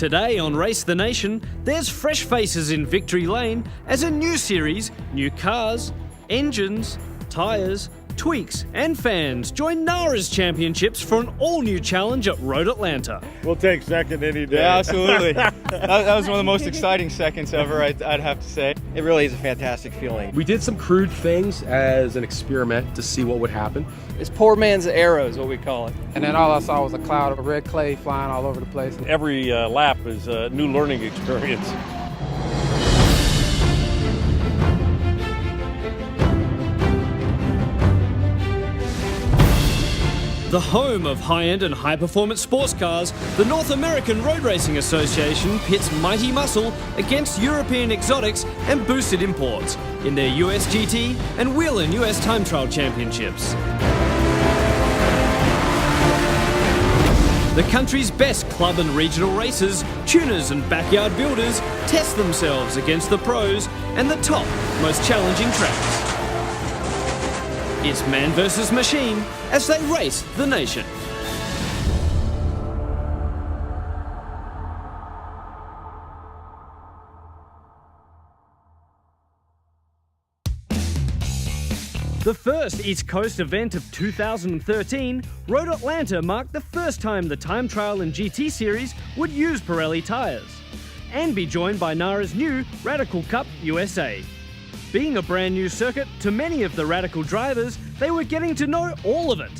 Today on Race the Nation, there's fresh faces in victory lane as a new series, new cars, engines, tyres, tweaks and fans join NARRA's championships for an all-new challenge at Road Atlanta. We'll take second any day. Yeah, absolutely. that was one of the most exciting seconds ever, I'd have to say. It really is a fantastic feeling. We did some crude things as an experiment to see what would happen. It's poor man's arrow is what we call it. And then all I saw was a cloud of red clay flying all over the place. Every lap is a new learning experience. The home of high-end and high-performance sports cars, the North American Road Racing Association pits mighty muscle against European exotics and boosted imports in their US GT and Whelen US Time Trial Championships. The country's best club and regional racers, tuners and backyard builders test themselves against the pros and the top, most challenging tracks. It's man versus machine as they race the nation. The first East Coast event of 2013, Road Atlanta marked the first time the Time Trial and GT Series would use Pirelli tyres and be joined by NARRA's new Radical Cup USA. Being a brand new circuit, to many of the Radical drivers, they were getting to know all of it.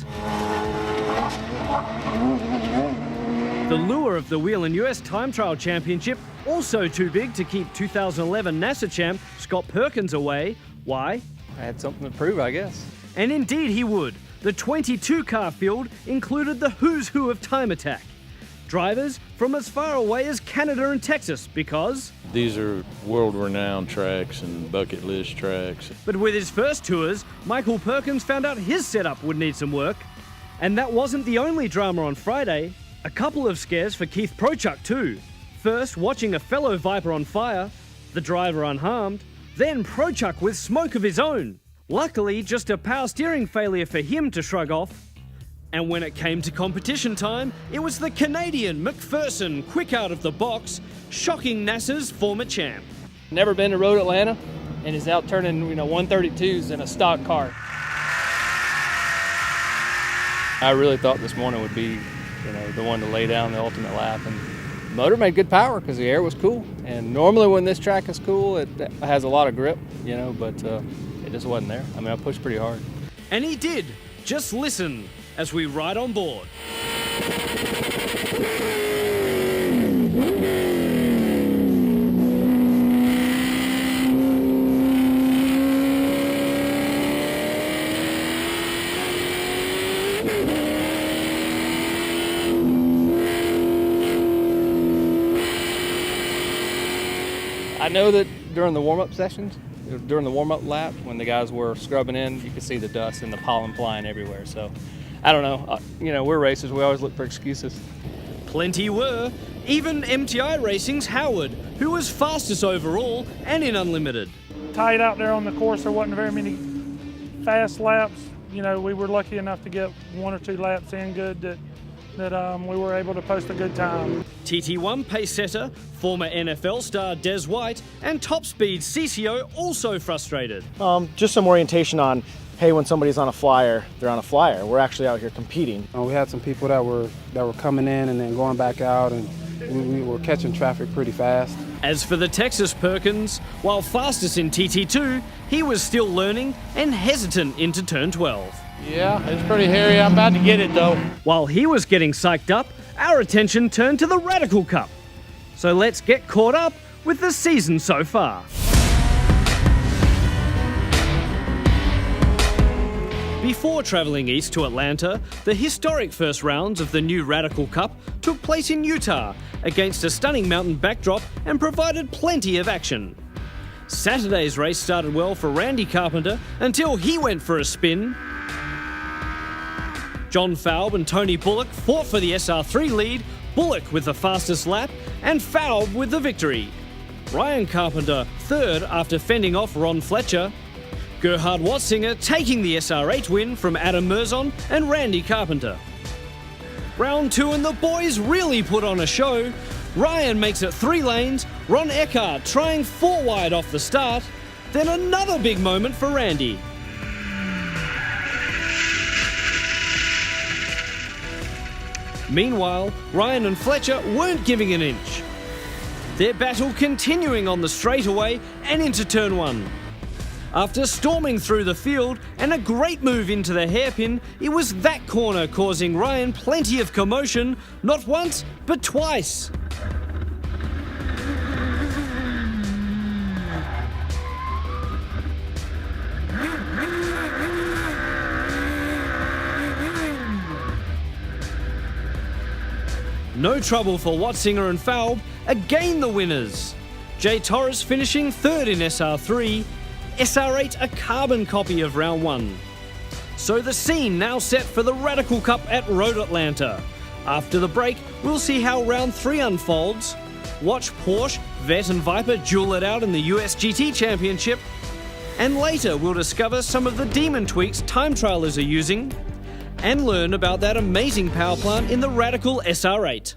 The lure of the Whelen US Time Trial Championship also too big to keep 2011 NASA champ Scott Perkins away. Why? I had something to prove, I guess. And indeed he would. The 22-car field included the who's who of time attack. Drivers from as far away as Canada and Texas because these are world-renowned tracks and bucket list tracks. But with his first tours, Michael Perkins found out his setup would need some work. And that wasn't the only drama on Friday. A couple of scares for Keith Prochuk too. First, watching a fellow Viper on fire, the driver unharmed, then Prochuk with smoke of his own. Luckily, just a power steering failure for him to shrug off. And when it came to competition time, it was the Canadian McPherson quick out of the box, shocking NASA's former champ. Never been to Road Atlanta and is out turning 132s in a stock car. I really thought this morning would be the one to lay down the ultimate lap, and the motor made good power because the air was cool. And normally when this track is cool, it has a lot of grip, but it just wasn't there. I mean, I pushed pretty hard. And he did. Just listen as we ride on board. I know that during the warm-up sessions, during the warm-up lap, when the guys were scrubbing in, you could see the dust and the pollen flying everywhere. So, I don't know. We're racers. We always look for excuses. Plenty were. Even MTI Racing's Howard, who was fastest overall and in Unlimited. Tight out there on the course. There wasn't very many fast laps. We were lucky enough to get one or two laps in good that we were able to post a good time. TT1 pace setter, former NFL star Des White, and top speed CCO also frustrated. Just some orientation on, hey, when somebody's on a flyer, they're on a flyer. We're actually out here competing. We had some people that were coming in and then going back out, and we were catching traffic pretty fast. As for the Texas Perkins, while fastest in TT2, he was still learning and hesitant into turn 12. Yeah, it's pretty hairy. I'm about to get it though. While he was getting psyched up, our attention turned to the Radical Cup. So let's get caught up with the season so far. Before travelling east to Atlanta, the historic first rounds of the new Radical Cup took place in Utah against a stunning mountain backdrop and provided plenty of action. Saturday's race started well for Randy Carpenter until he went for a spin. John Faub and Tony Bullock fought for the SR3 lead, Bullock with the fastest lap and Faub with the victory. Ryan Carpenter third after fending off Ron Fletcher. Gerhard Watzinger taking the SR8 win from Adam Merzon and Randy Carpenter. Round 2 and the boys really put on a show. Ryan makes it 3 lanes, Ron Eckhart trying 4 wide off the start, then another big moment for Randy. Meanwhile, Ryan and Fletcher weren't giving an inch. Their battle continuing on the straightaway and into turn 1. After storming through the field and a great move into the hairpin, it was that corner causing Ryan plenty of commotion, not once, but twice. No trouble for Watzinger and Falb, again the winners. Jay Torres finishing 3rd in SR3, SR8 a carbon copy of round 1. So the scene now set for the Radical Cup at Road Atlanta. After the break, we'll see how round 3 unfolds, watch Porsche, Vet and Viper duel it out in the US GT Championship, and later we'll discover some of the demon tweaks time trialers are using, and learn about that amazing power plant in the Radical SR8.